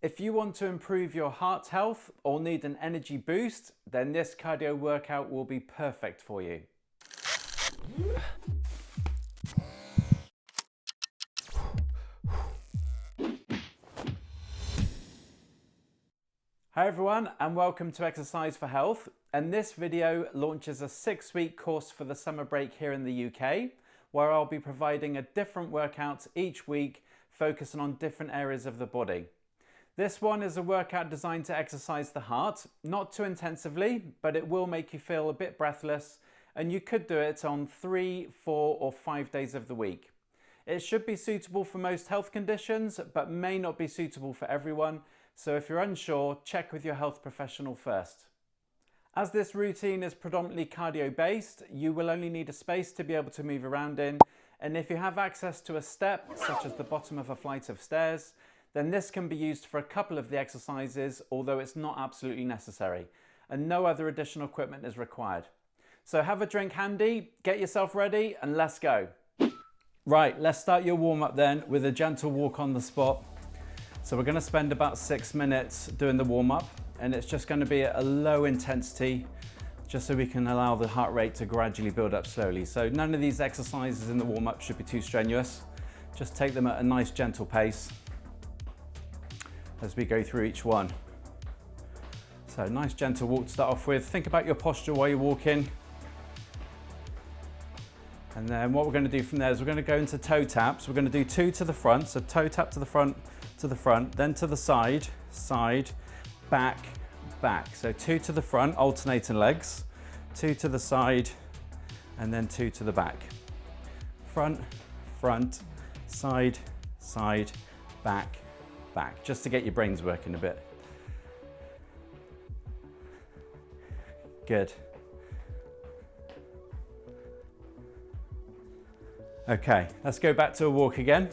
If you want to improve your heart health or need an energy boost, then this cardio workout will be perfect for you. Hi everyone, and welcome to Exercise for Health. And this video launches a 6-week course for the summer break here in the UK, where I'll be providing a different workout each week, focusing on different areas of the body. This one is a workout designed to exercise the heart, not too intensively, but it will make you feel a bit breathless, and you could do it on 3, 4, or 5 days of the week. It should be suitable for most health conditions, but may not be suitable for everyone, so if you're unsure, check with your health professional first. As this routine is predominantly cardio based, you will only need a space to be able to move around in, and if you have access to a step, such as the bottom of a flight of stairs, then this can be used for a couple of the exercises, although it's not absolutely necessary, and no other additional equipment is required. So have a drink handy, get yourself ready, and let's go. Right, let's start your warm-up then with a gentle walk on the spot. So we're going to spend about 6 minutes doing the warm-up, and it's just going to be at a low intensity, just so we can allow the heart rate to gradually build up slowly. So none of these exercises in the warm-up should be too strenuous. Just take them at a nice gentle pace as we go through each one. So nice gentle walk to start off with. Think about your posture while you're walking. And then what we're going to do from there is we're going to go into toe taps. We're going to do 2 to the front, so toe tap to the front, then to the side, side, back, back. So 2 to the front, alternating legs, 2 to the side, and then 2 to the back. Front, front, side, side, back, back, just to get your brains working a bit. Good. Okay, let's go back to a walk again.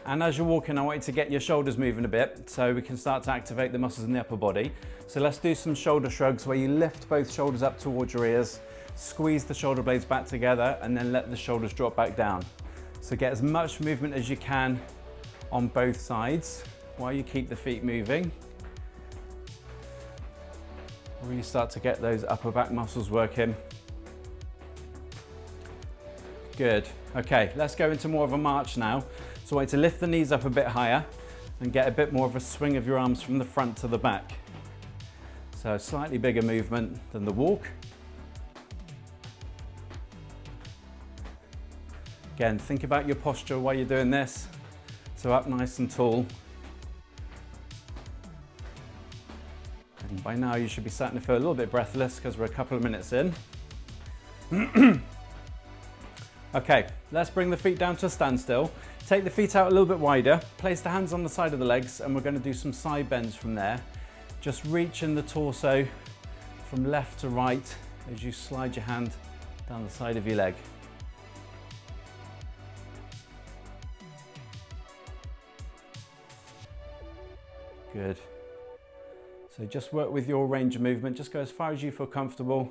And as you're walking, I want you to get your shoulders moving a bit so we can start to activate the muscles in the upper body. So let's do some shoulder shrugs where you lift both shoulders up towards your ears, squeeze the shoulder blades back together, and then let the shoulders drop back down. So get as much movement as you can on both sides while you keep the feet moving. Really start to get those upper back muscles working. Good. Okay, let's go into more of a march now. So I want you to lift the knees up a bit higher and get a bit more of a swing of your arms from the front to the back. So slightly bigger movement than the walk. Again, think about your posture while you're doing this. So up nice and tall. And by now you should be starting to feel a little bit breathless because we're a couple of minutes in. Okay, let's bring the feet down to a standstill. Take the feet out a little bit wider, place the hands on the side of the legs, and we're going to do some side bends from there. Just reaching the torso from left to right as you slide your hand down the side of your leg. Good. So just work with your range of movement. Just go as far as you feel comfortable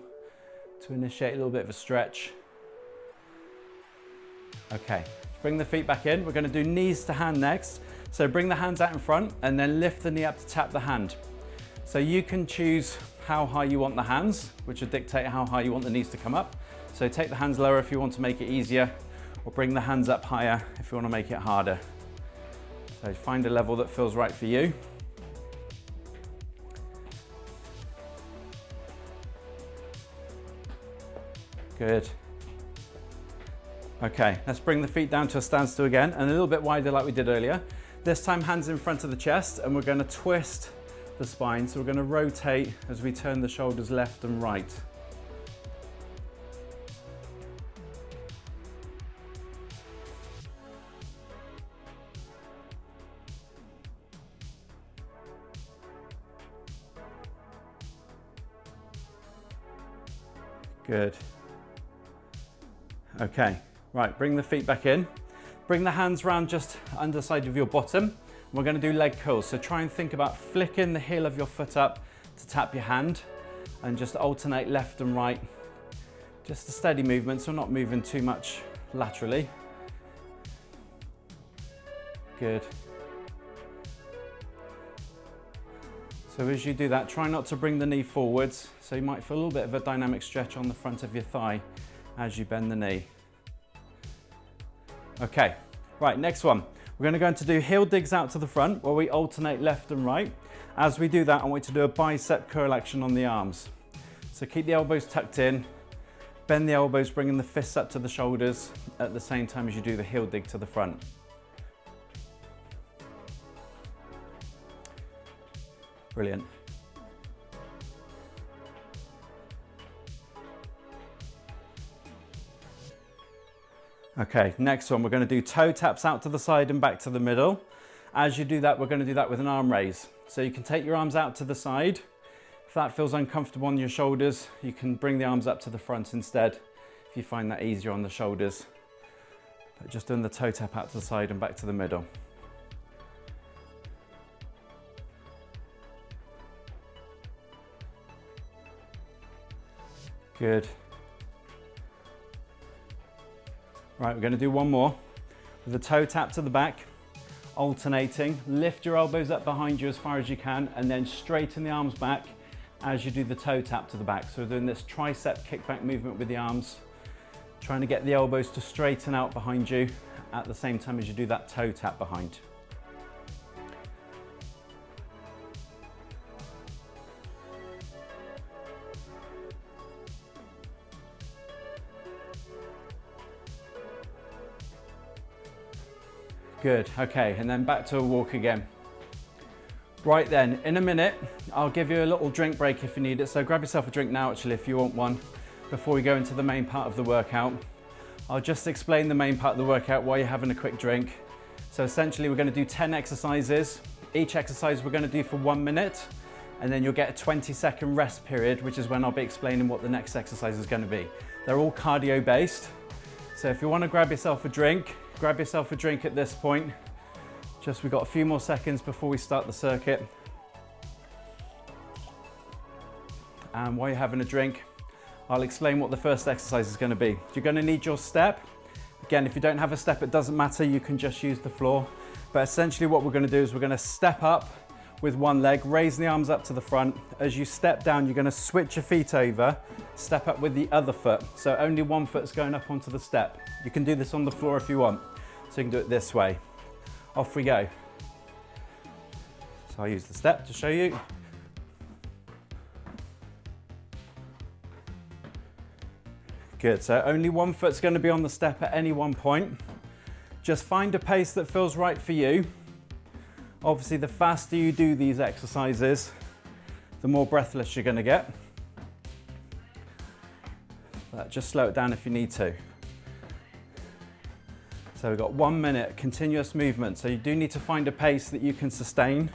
to initiate a little bit of a stretch. Okay, bring the feet back in. We're going to do knees to hand next. So bring the hands out in front and then lift the knee up to tap the hand. So you can choose how high you want the hands, which will dictate how high you want the knees to come up. So take the hands lower if you want to make it easier, or bring the hands up higher if you want to make it harder. So find a level that feels right for you. Good. Okay, let's bring the feet down to a standstill again and a little bit wider like we did earlier. This time hands in front of the chest, and we're going to twist the spine. So we're going to rotate as we turn the shoulders left and right. Good. Okay. Right, bring the feet back in. Bring the hands round just underside of your bottom. We're going to do leg curls. So try and think about flicking the heel of your foot up to tap your hand and just alternate left and right. Just a steady movement, so not moving too much laterally. Good. So as you do that, try not to bring the knee forwards. So you might feel a little bit of a dynamic stretch on the front of your thigh as you bend the knee. Okay, right, next one. We're gonna go into do heel digs out to the front where we alternate left and right. As we do that, I want you to do a bicep curl action on the arms. So keep the elbows tucked in, bend the elbows, bringing the fists up to the shoulders at the same time as you do the heel dig to the front. Brilliant. Okay, next one, we're going to do toe taps out to the side and back to the middle. As you do that, we're going to do that with an arm raise. So you can take your arms out to the side. If that feels uncomfortable on your shoulders, you can bring the arms up to the front instead, if you find that easier on the shoulders. But just doing the toe tap out to the side and back to the middle. Good. Right, we're going to do one more with the toe tap to the back, alternating. Lift your elbows up behind you as far as you can and then straighten the arms back as you do the toe tap to the back. So we're doing this tricep kickback movement with the arms, trying to get the elbows to straighten out behind you at the same time as you do that toe tap behind. Good, okay, and then back to a walk again. Right then, in a minute, I'll give you a little drink break if you need it. So grab yourself a drink now, actually, if you want one, before we go into the main part of the workout. I'll just explain the main part of the workout while you're having a quick drink. So essentially, we're gonna do 10 exercises. Each exercise we're gonna do for 1 minute, and then you'll get a 20-second rest period, which is when I'll be explaining what the next exercise is gonna be. They're all cardio-based. So if you wanna grab yourself a drink at this point. We've got a few more seconds before we start the circuit. And while you're having a drink, I'll explain what the first exercise is going to be. You're going to need your step. Again, if you don't have a step, it doesn't matter, you can just use the floor. But essentially what we're going to do is we're going to step up with one leg, raise the arms up to the front. As you step down, you're going to switch your feet over, step up with the other foot. So only one foot's going up onto the step. You can do this on the floor if you want. So you can do it this way. Off we go. So I'll use the step to show you. Good, so only one foot's going to be on the step at any one point. Just find a pace that feels right for you. Obviously, the faster you do these exercises, the more breathless you're going to get. But just slow it down if you need to. So we've got 1 minute continuous movement. So you do need to find a pace that you can sustain.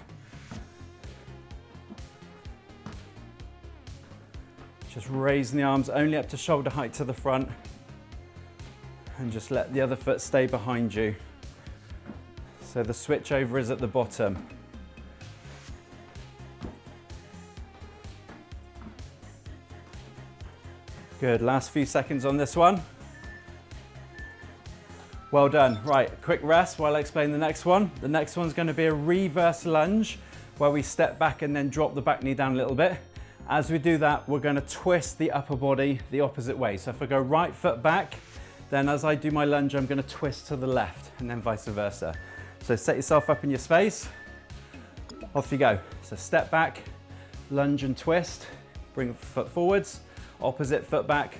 Just raising the arms only up to shoulder height to the front. And just let the other foot stay behind you. So the switch over is at the bottom. Good, last few seconds on this one. Well done. Right, quick rest while I explain the next one. The next one's going to be a reverse lunge where we step back and then drop the back knee down a little bit. As we do that, we're going to twist the upper body the opposite way. So if I go right foot back, then as I do my lunge, I'm going to twist to the left and then vice versa. So set yourself up in your space. Off you go. So step back, lunge and twist, bring the foot forwards, opposite foot back,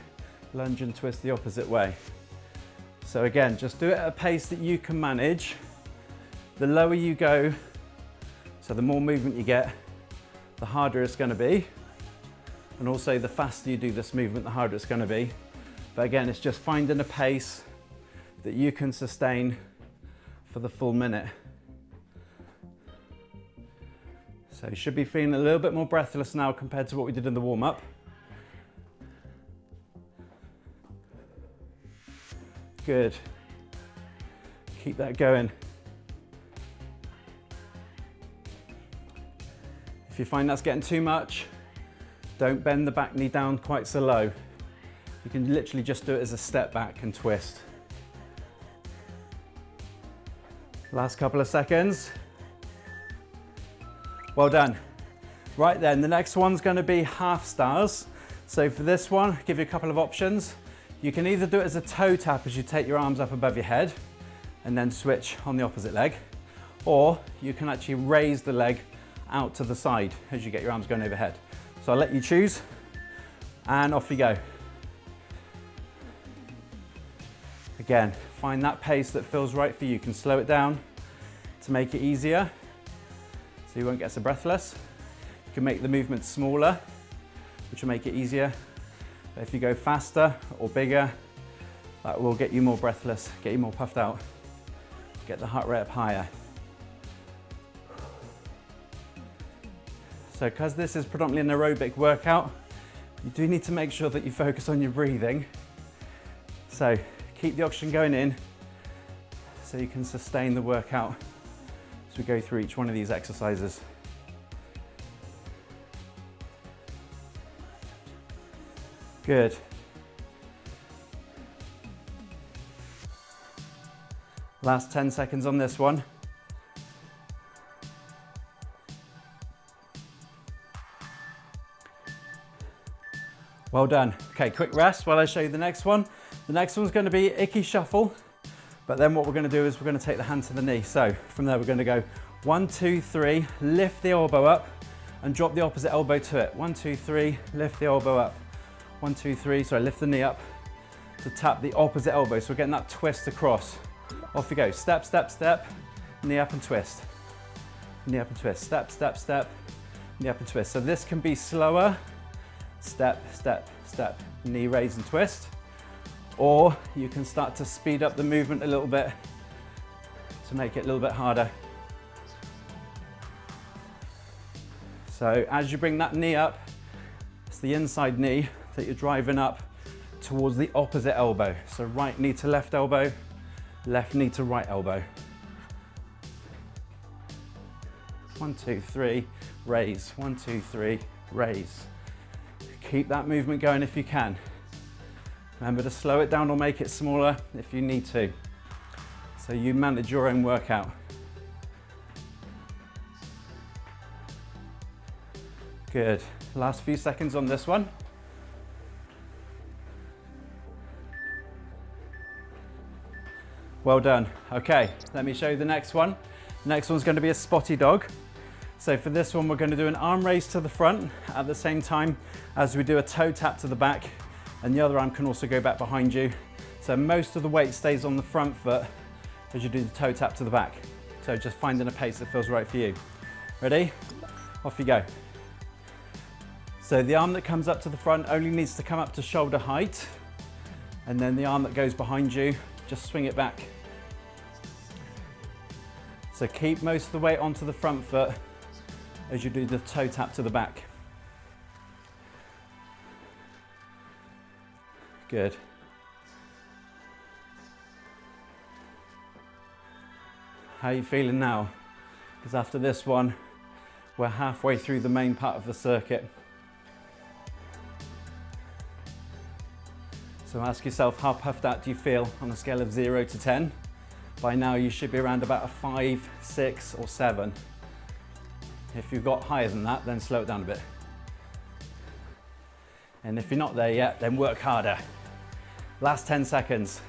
lunge and twist the opposite way. So again, just do it at a pace that you can manage. The lower you go, so the more movement you get, the harder it's going to be. And also the faster you do this movement, the harder it's going to be. But again, it's just finding a pace that you can sustain for the full minute. So you should be feeling a little bit more breathless now compared to what we did in the warm-up. Good. Keep that going. If you find that's getting too much, don't bend the back knee down quite so low. You can literally just do it as a step back and twist. Last couple of seconds. Well done. Right then, the next one's going to be half stars. So for this one, I'll give you a couple of options. You can either do it as a toe tap as you take your arms up above your head and then switch on the opposite leg, or you can actually raise the leg out to the side as you get your arms going overhead. So I'll let you choose, and off you go. Again, find that pace that feels right for you. You can slow it down to make it easier, so you won't get so breathless. You can make the movement smaller, which will make it easier. But if you go faster or bigger, that will get you more breathless, get you more puffed out, get the heart rate up higher. So because this is predominantly an aerobic workout, you do need to make sure that you focus on your breathing. So keep the oxygen going in so you can sustain the workout as we go through each one of these exercises. Good. Last 10 seconds on this one. Well done. Okay, quick rest while I show you the next one. The next one's going to be icky shuffle, but then what we're going to do is we're going to take the hand to the knee. So from there we're going to go 1, 2, 3, lift the elbow up and drop the opposite elbow to it. 1, 2, 3, lift the elbow up. 1, 2, 3, sorry, lift the knee up to tap the opposite elbow. So we're getting that twist across. Off you go, step, step, step, knee up and twist. Knee up and twist, step, step, step, knee up and twist. So this can be slower, step, step, step, knee raise and twist. Or you can start to speed up the movement a little bit to make it a little bit harder. So as you bring that knee up, it's the inside knee that you're driving up towards the opposite elbow. So right knee to left elbow, left knee to right elbow. 1, 2, 3, raise. 1, 2, 3, raise. Keep that movement going if you can. Remember to slow it down or make it smaller if you need to. So you manage your own workout. Good. Last few seconds on this one. Well done. Okay, let me show you the next one. The next one's going to be a spotty dog. So for this one, we're going to do an arm raise to the front at the same time as we do a toe tap to the back, and the other arm can also go back behind you. So most of the weight stays on the front foot as you do the toe tap to the back. So just finding a pace that feels right for you. Ready? Off you go. So the arm that comes up to the front only needs to come up to shoulder height, and then the arm that goes behind you, just swing it back. So keep most of the weight onto the front foot as you do the toe tap to the back. Good. How are you feeling now? Because after this one, we're halfway through the main part of the circuit. So ask yourself, how puffed out do you feel on a scale of 0 to 10? By now you should be around about a 5, 6 or 7. If you've got higher than that, then slow it down a bit. And if you're not there yet, then work harder. Last 10 seconds.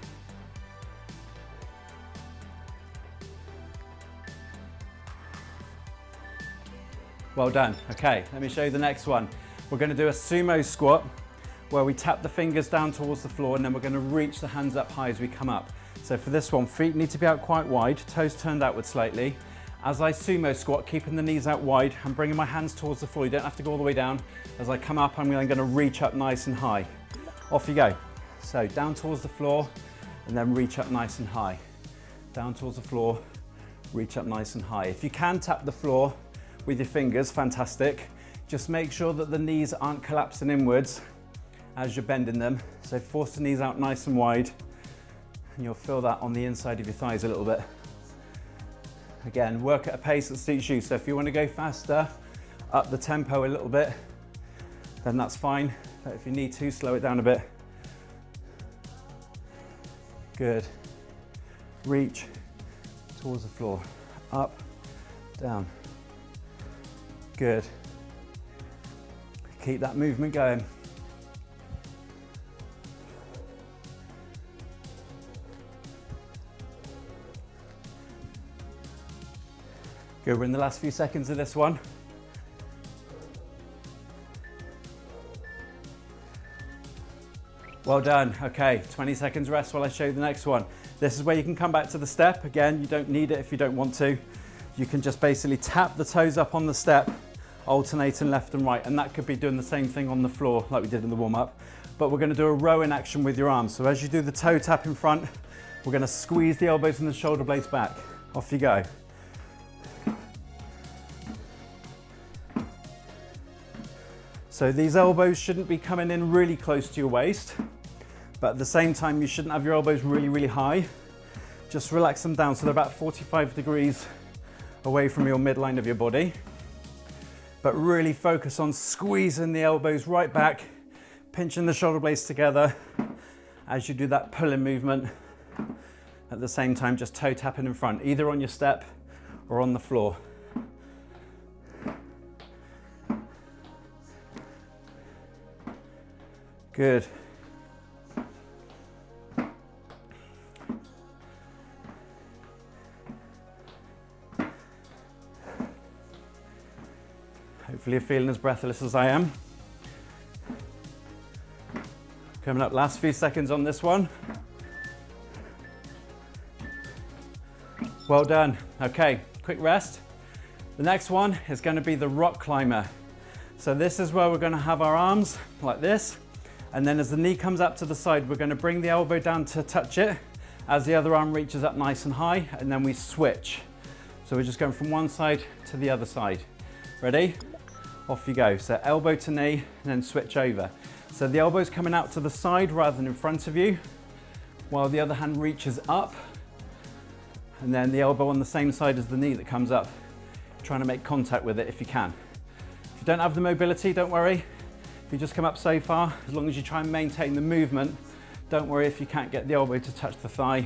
Well done. Okay, let me show you the next one. We're going to do a sumo squat where we tap the fingers down towards the floor, and then we're going to reach the hands up high as we come up. So for this one, feet need to be out quite wide, toes turned outward slightly. As I sumo squat, keeping the knees out wide and bringing my hands towards the floor. You don't have to go all the way down. As I come up, I'm then going to reach up nice and high. Off you go. So down towards the floor and then reach up nice and high. Down towards the floor, reach up nice and high. If you can tap the floor with your fingers, fantastic. Just make sure that the knees aren't collapsing inwards as you're bending them. So force the knees out nice and wide, and you'll feel that on the inside of your thighs a little bit. Again, work at a pace that suits you. So if you want to go faster, up the tempo a little bit, then that's fine. But if you need to, slow it down a bit. Good. Reach towards the floor. Up, down. Good. Keep that movement going. Good, we're in the last few seconds of this one. Well done. Okay, 20 seconds rest while I show you the next one. This is where you can come back to the step. Again, you don't need it if you don't want to. You can just basically tap the toes up on the step, alternating left and right, and that could be doing the same thing on the floor like we did in the warm-up. But we're gonna do a row in action with your arms. So as you do the toe tap in front, we're gonna squeeze the elbows and the shoulder blades back. Off you go. So these elbows shouldn't be coming in really close to your waist, but at the same time, you shouldn't have your elbows really, really high. Just relax them down so they're about 45 degrees away from your midline of your body. But really focus on squeezing the elbows right back, pinching the shoulder blades together as you do that pulling movement. At the same time, just toe tapping in front, either on your step or on the floor. Good. Hopefully you're feeling as breathless as I am. Coming up, last few seconds on this one. Well done. Okay, quick rest. The next one is going to be the rock climber. So this is where we're going to have our arms like this. And then as the knee comes up to the side, we're going to bring the elbow down to touch it as the other arm reaches up nice and high, and then we switch. So we're just going from one side to the other side. Ready? Off you go. So elbow to knee and then switch over. So the elbow's coming out to the side rather than in front of you, while the other hand reaches up, and then the elbow on the same side as the knee that comes up, trying to make contact with it if you can. If you don't have the mobility, don't worry. If you just come up so far, as long as you try and maintain the movement, don't worry if you can't get the elbow to touch the thigh.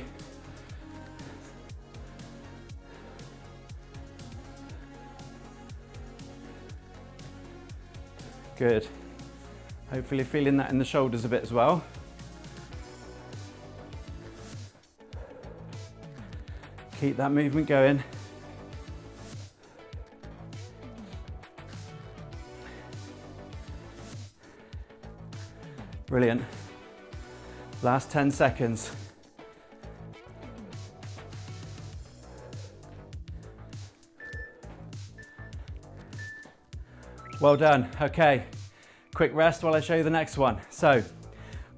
Good. Hopefully you're feeling that in the shoulders a bit as well. Keep that movement going. Brilliant. Last 10 seconds. Well done. Okay, quick rest while I show you the next one. So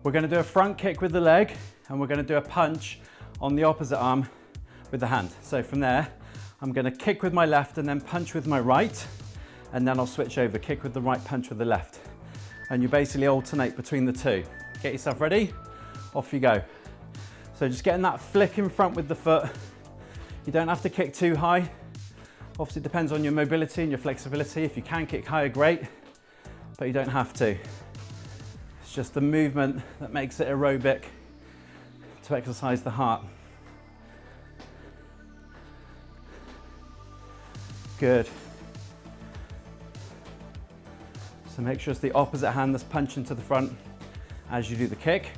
we're going to do a front kick with the leg, and we're going to do a punch on the opposite arm with the hand. So from there, I'm going to kick with my left and then punch with my right, and then I'll switch over, kick with the right, punch with the left. And you basically alternate between the two. Get yourself ready, off you go. So just getting that flick in front with the foot. You don't have to kick too high. Obviously it depends on your mobility and your flexibility. If you can kick higher, great, but you don't have to. It's just the movement that makes it aerobic to exercise the heart. Good. So make sure it's the opposite hand that's punching to the front as you do the kick.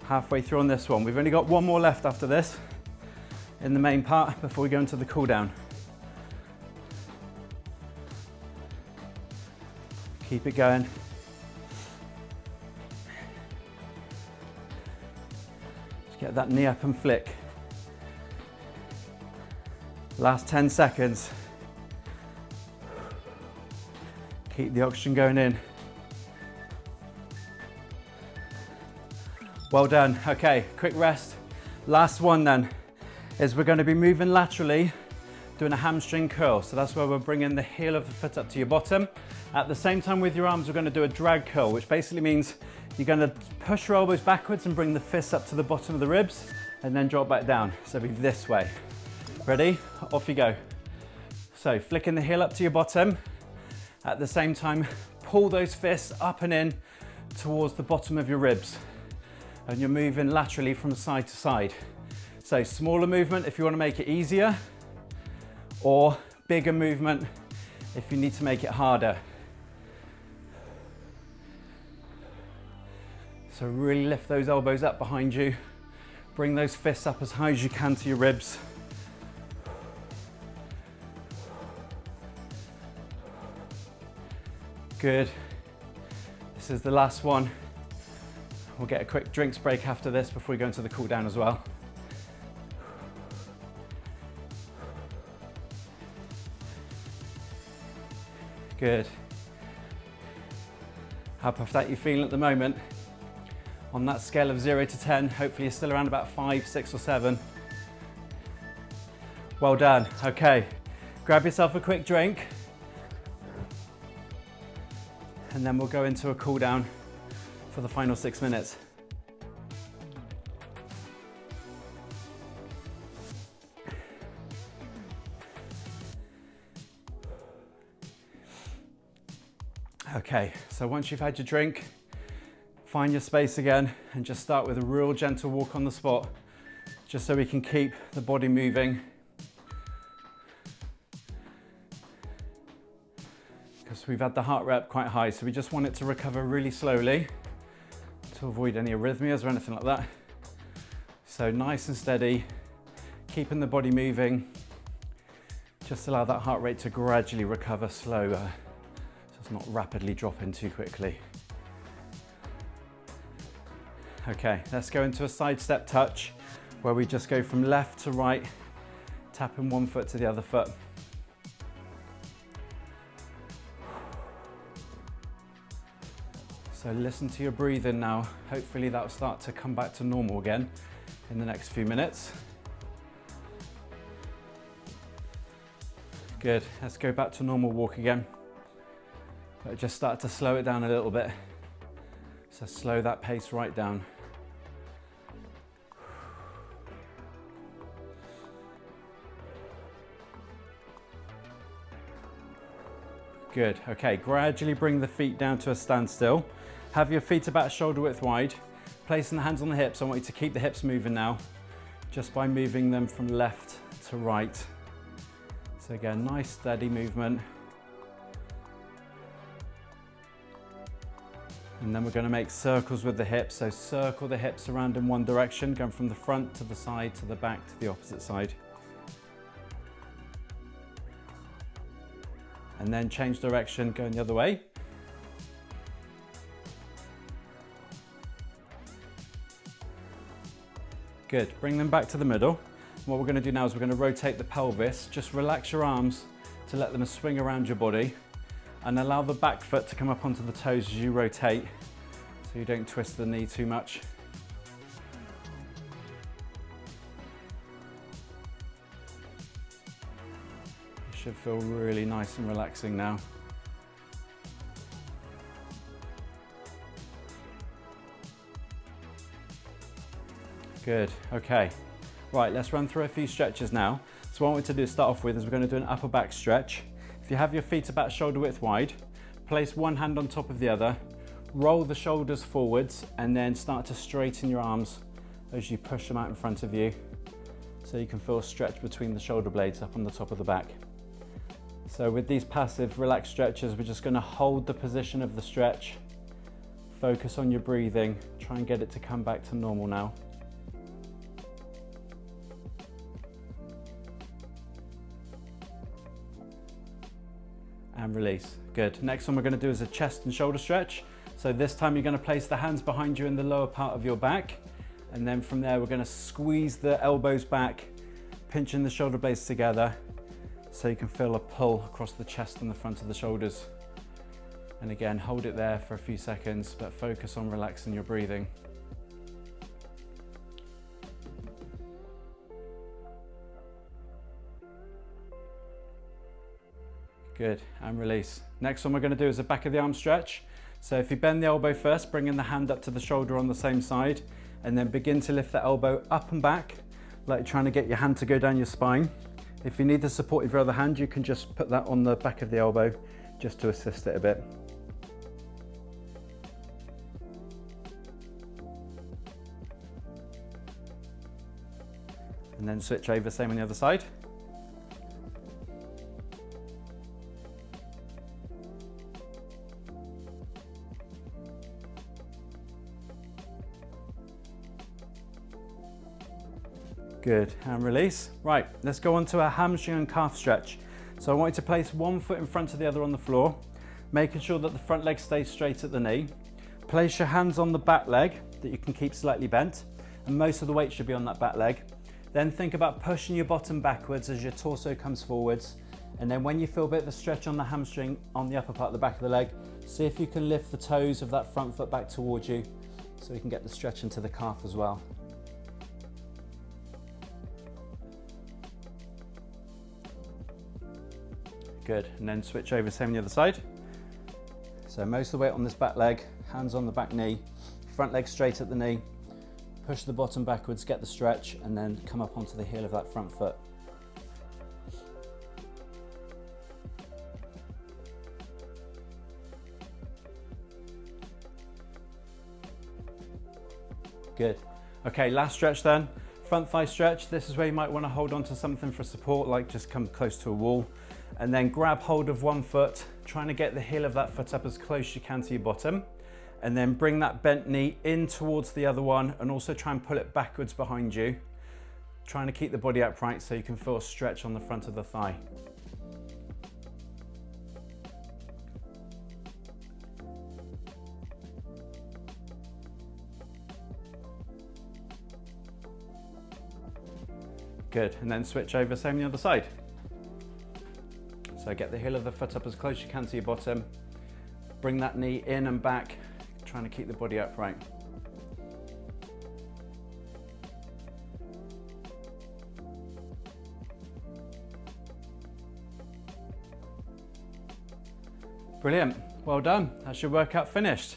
Halfway through on this one. We've only got one more left after this in the main part before we go into the cool down. Keep it going. Just get that knee up and flick. Last 10 seconds. Keep the oxygen going in. Well done. Okay, quick rest. Last one then is we're going to be moving laterally, doing a hamstring curl. So that's where we're bringing the heel of the foot up to your bottom. At the same time with your arms, we're going to do a drag curl, which basically means you're going to push your elbows backwards and bring the fists up to the bottom of the ribs and then drop back down. So be this way. Ready? Off you go. So flicking the heel up to your bottom. At the same time, pull those fists up and in towards the bottom of your ribs. And you're moving laterally from side to side. So smaller movement if you want to make it easier, or bigger movement if you need to make it harder. So really lift those elbows up behind you. Bring those fists up as high as you can to your ribs. Good. This is the last one. We'll get a quick drinks break after this before we go into the cool down as well. Good. How puffed out you feeling at the moment? On that scale of 0 to 10, hopefully you're still around about 5, 6 or 7. Well done. Okay, grab yourself a quick drink and then we'll go into a cool down for the final 6 minutes. Okay, so once you've had your drink, find your space again and just start with a real gentle walk on the spot, just so we can keep the body moving. Because we've had the heart rate quite high, so we just want it to recover really slowly to avoid any arrhythmias or anything like that. So nice and steady, keeping the body moving. Just allow that heart rate to gradually recover slower, so it's not rapidly dropping too quickly. Okay, let's go into a side step touch where we just go from left to right, tapping one foot to the other foot. So listen to your breathing now. Hopefully that'll start to come back to normal again in the next few minutes. Good, let's go back to normal walk again. But just start to slow it down a little bit. So slow that pace right down. Good, okay, gradually bring the feet down to a standstill. Have your feet about shoulder width wide. Placing the hands on the hips, I want you to keep the hips moving now, just by moving them from left to right. So again, nice steady movement. And then we're going to make circles with the hips. So circle the hips around in one direction, going from the front to the side, to the back, to the opposite side. And then change direction, going the other way. Good, bring them back to the middle. What we're going to do now is we're going to rotate the pelvis. Just relax your arms to let them swing around your body and allow the back foot to come up onto the toes as you rotate so you don't twist the knee too much. It should feel really nice and relaxing now. Good, okay. Right, let's run through a few stretches now. So what I want to do to start off with is we're going to do an upper back stretch. If you have your feet about shoulder width wide, place one hand on top of the other, roll the shoulders forwards, and then start to straighten your arms as you push them out in front of you so you can feel a stretch between the shoulder blades up on the top of the back. So with these passive relaxed stretches, we're just going to hold the position of the stretch, focus on your breathing, try and get it to come back to normal now. And release. Good. Next one we're going to do is a chest and shoulder stretch. So this time you're going to place the hands behind you in the lower part of your back, and then from there we're going to squeeze the elbows back, pinching the shoulder blades together so you can feel a pull across the chest and the front of the shoulders. And again, hold it there for a few seconds, but focus on relaxing your breathing. Good, and release. Next one we're going to do is a back of the arm stretch. So if you bend the elbow first, bringing the hand up to the shoulder on the same side, and then begin to lift the elbow up and back, like you're trying to get your hand to go down your spine. If you need the support of your other hand, you can just put that on the back of the elbow, just to assist it a bit. And then switch over, same on the other side. Good, and release. Right, let's go on to a hamstring and calf stretch. So I want you to place one foot in front of the other on the floor, making sure that the front leg stays straight at the knee. Place your hands on the back leg that you can keep slightly bent, and most of the weight should be on that back leg. Then think about pushing your bottom backwards as your torso comes forwards. And then when you feel a bit of a stretch on the hamstring on the upper part of the back of the leg, see if you can lift the toes of that front foot back towards you so you can get the stretch into the calf as well. Good, and then switch over, same on the other side. So most of the weight on this back leg, hands on the back knee, front leg straight at the knee, push the bottom backwards, get the stretch, and then come up onto the heel of that front foot. Good. Okay, last stretch then. Front thigh stretch. This is where you might want to hold on to something for support, like just come close to a wall, and then grab hold of one foot, trying to get the heel of that foot up as close as you can to your bottom, and then bring that bent knee in towards the other one, and also try and pull it backwards behind you, trying to keep the body upright so you can feel a stretch on the front of the thigh. Good, and then switch over, same on the other side. So get the heel of the foot up as close as you can to your bottom, bring that knee in and back, trying to keep the body upright. Brilliant, well done, that's your workout finished.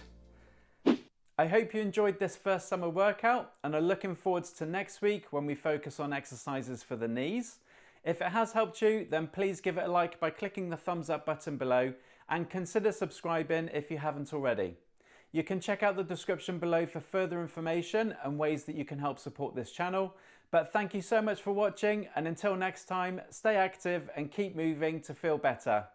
I hope you enjoyed this first summer workout and are looking forward to next week when we focus on exercises for the knees. If it has helped you, then please give it a like by clicking the thumbs up button below, and consider subscribing if you haven't already. You can check out the description below for further information and ways that you can help support this channel. But thank you so much for watching, and until next time, stay active and keep moving to feel better.